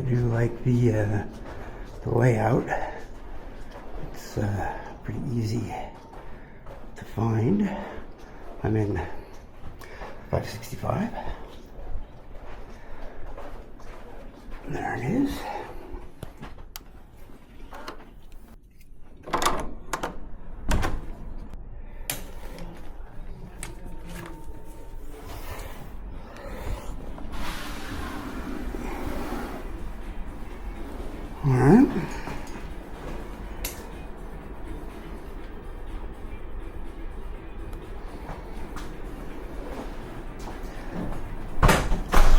I do like the layout. It's pretty easy to find. I'm in 565. There it is. All right.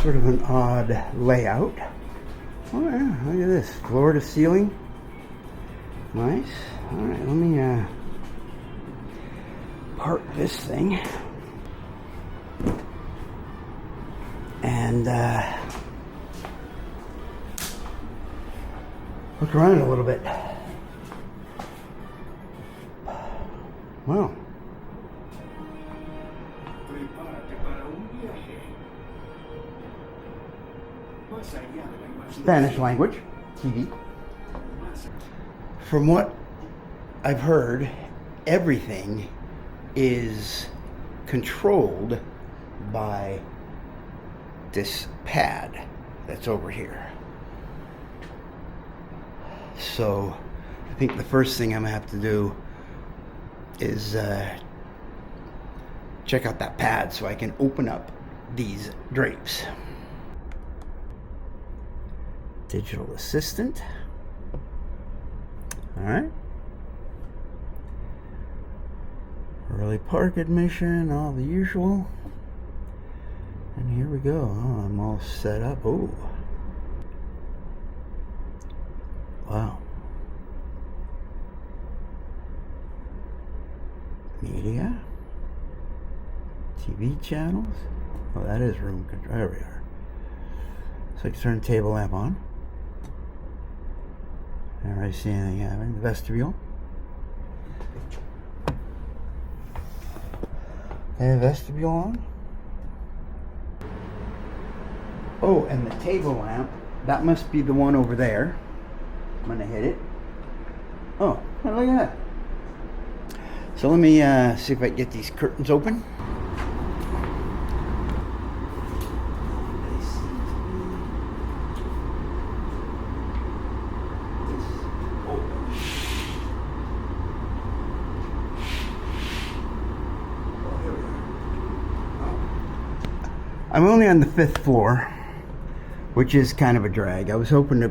Sort of an odd layout. Oh yeah, look at this, floor to ceiling. Nice. All right, let me park this thing and look around a little bit. Wow. Spanish language TV. From what I've heard, everything is controlled by this pad that's over here. So I think the first thing I'm gonna have to do is check out that pad so I can open up these drapes. Digital assistant. All right. Early park admission, all the usual. And here we go. Oh, I'm all set up. Oh. Wow. Media. TV channels. Oh, that is room control. There we are. So I can turn the table lamp on. Never really see anything happening. The vestibule. Okay, vestibule on. Oh, and the table lamp. That must be the one over there. I'm gonna hit it. Oh, look at that. So let me see if I can get these curtains open. I'm only on the 5th floor, which is kind of a drag. I was hoping to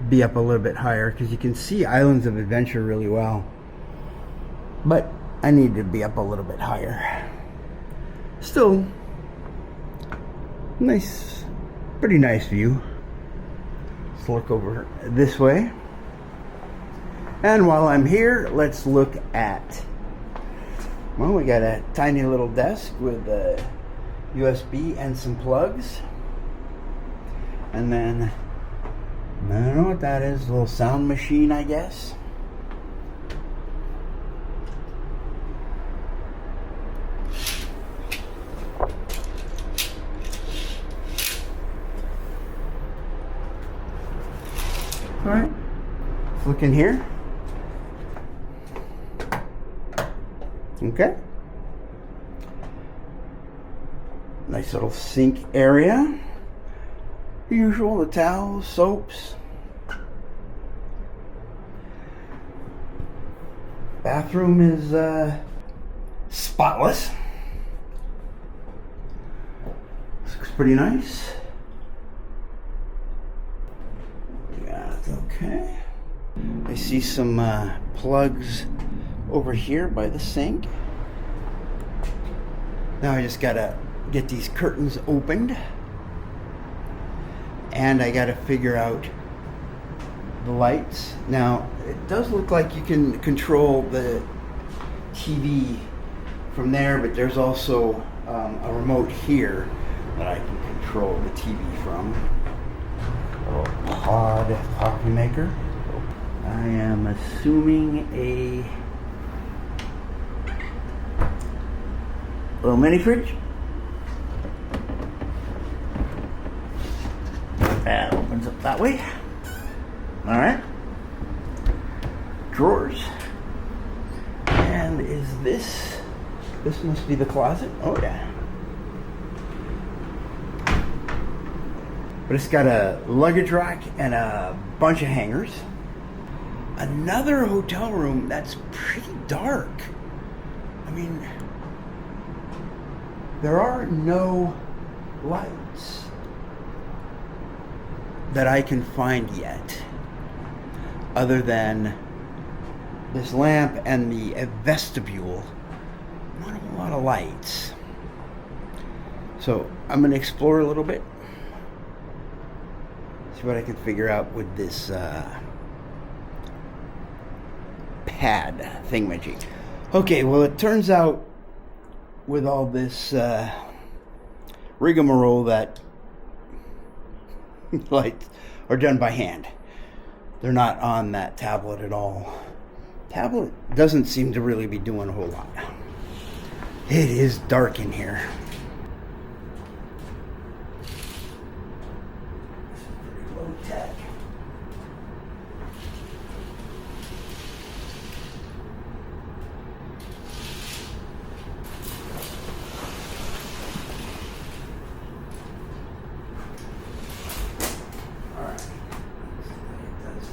be up a little bit higher because you can see Islands of Adventure really well. But I need to be up a little bit higher. Still, nice, pretty nice view. Let's look over this way. And while I'm here, let's look at, well, we got a tiny little desk with a USB and some plugs, and then I don't know what that is, a little sound machine, I guess. All right, let's look in here. Okay. Nice little sink area. Usual, the towels, soaps. Bathroom is spotless. Looks pretty nice. Yeah, okay. I see some plugs over here by the sink. Now I just gotta get these curtains opened, and I gotta figure out the lights. Now it does look like you can control the TV from there, but there's also a remote here that I can control the TV from. A little pod coffee maker. I am assuming a little mini fridge. That opens up that way. All right. Drawers. And is this must be the closet? Oh yeah. But it's got a luggage rack and a bunch of hangers. Another hotel room that's pretty dark. I mean, there are no lights that I can find yet, other than this lamp and the vestibule. Not a lot of lights. So I'm going to explore a little bit. See what I can figure out with this pad thingamajig. Okay, well, it turns out with all this rigmarole that lights are done by hand. They're not on that tablet at all. Tablet doesn't seem to really be doing a whole lot. It is dark in here. This is pretty low tech.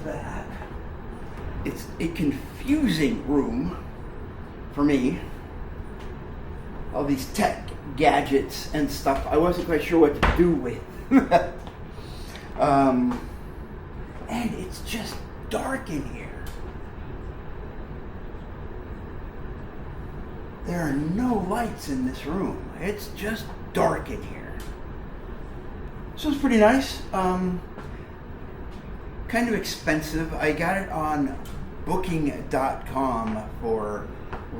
That. It's a confusing room for me. All these tech gadgets and stuff I wasn't quite sure what to do with. And it's just dark in here. There are no lights in this room. It's just dark in here. So it's pretty nice. Kind of expensive. I got it on booking.com for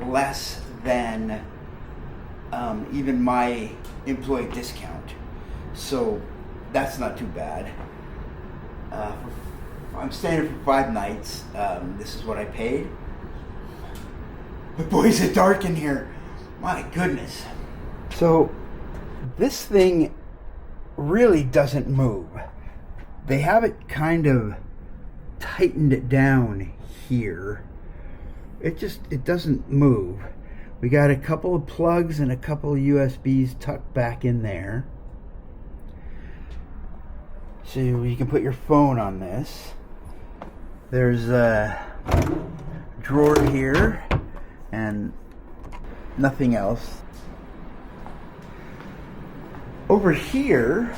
less than even my employee discount. So that's not too bad. I'm staying here for 5 nights. This is what I paid. But boy, is it dark in here. My goodness. So this thing really doesn't move. They have it kind of tightened it down here. It doesn't move. We got a couple of plugs and a couple of USBs tucked back in there. So you can put your phone on this. There's a drawer here and nothing else. Over here,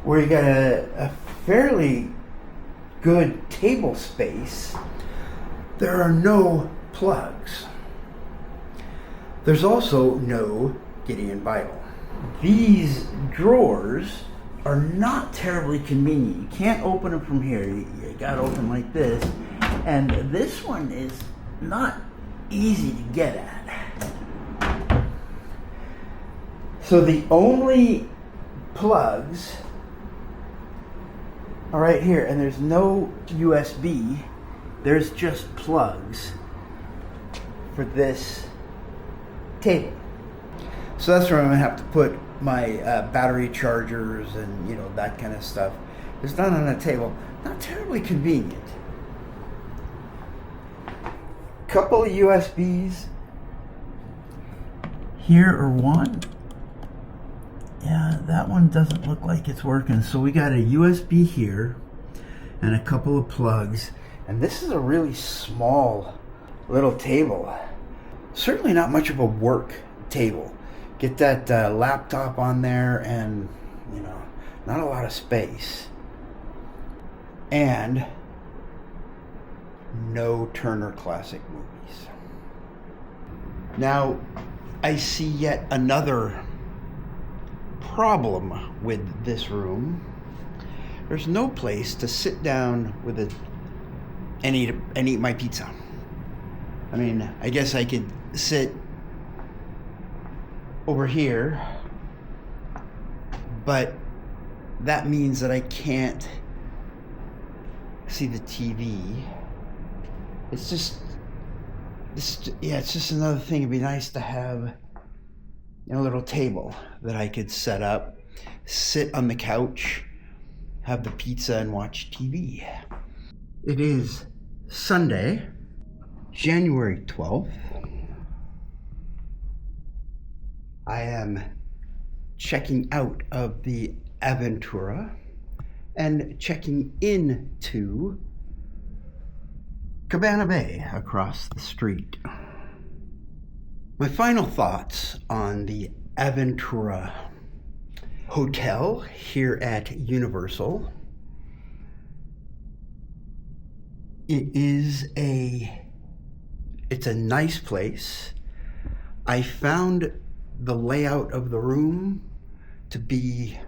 where you got a fairly good table space, there are no plugs. There's also no Gideon Bible. These drawers are not terribly convenient. You can't open them from here. You gotta open like this. And this one is not easy to get at. So the only plugs are right here, and there's no USB. There's just plugs for this table. So that's where I'm gonna have to put my battery chargers and that kind of stuff. It's not on a table. Not terribly convenient. Couple of USBs here, or one. Yeah, that one doesn't look like it's working. So we got a USB here and a couple of plugs. And this is a really small little table. Certainly not much of a work table. Get that laptop on there and, not a lot of space. And no Turner Classic Movies. Now, I see yet another problem with this room. There's no place to sit down with and eat my pizza. I mean, I guess I could sit over here, but that means that I can't see the TV. It's just another thing. It'd be nice to have a little table that I could set up. sit on the couch, have the pizza, and watch TV. It is Sunday, January 12th. I am checking out of the Aventura and checking into Cabana Bay across the street. My final thoughts on the Aventura Hotel here at Universal. It's a nice place. I found the layout of the room to be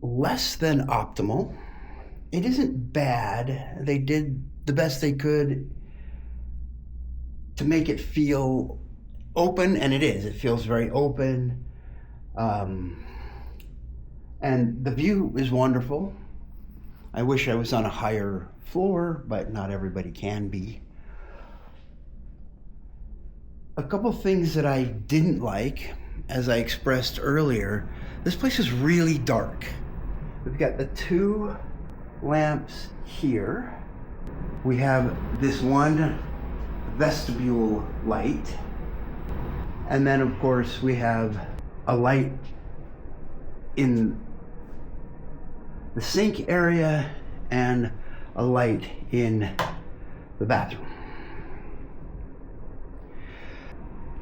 less than optimal. It isn't bad. They did the best they could to make it feel open, and it is. It feels very open. And the view is wonderful. I wish I was on a higher floor, but not everybody can be. A couple things that I didn't like, as I expressed earlier, this place is really dark. We've got the two lamps here. We have this one vestibule light. And then, of course, we have a light in the sink area and a light in the bathroom.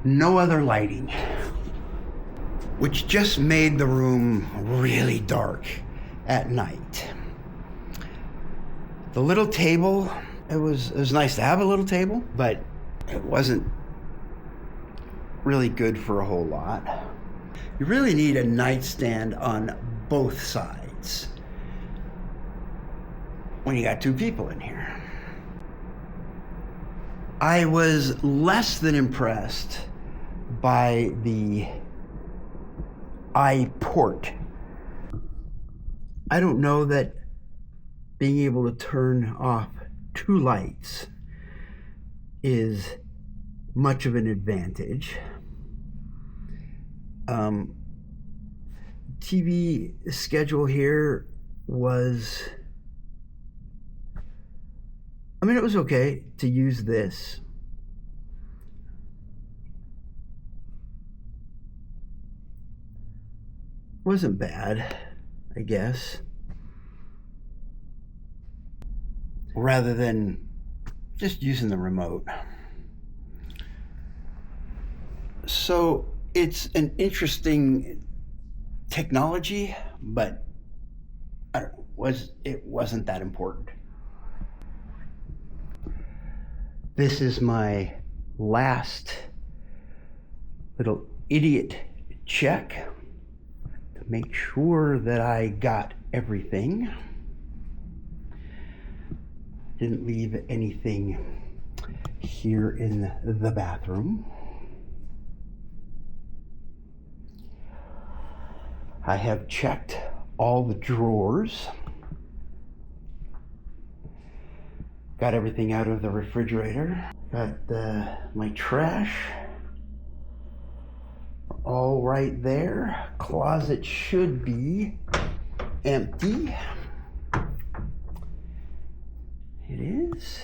No other lighting, which just made the room really dark at night. The little table, it was nice to have a little table, but it wasn't really good for a whole lot. You really need a nightstand on both sides when you got two people in here. I was less than impressed by the iPort. I don't know that being able to turn off two lights is much of an advantage. TV schedule here was, it was okay to use this. Wasn't bad, I guess. Rather than just using the remote. So it's an interesting technology, but it wasn't that important. This is my last little idiot check to make sure that I got everything. Didn't leave anything here in the bathroom. I have checked all the drawers. Got everything out of the refrigerator. Got my trash all right there. Closet should be empty. It is.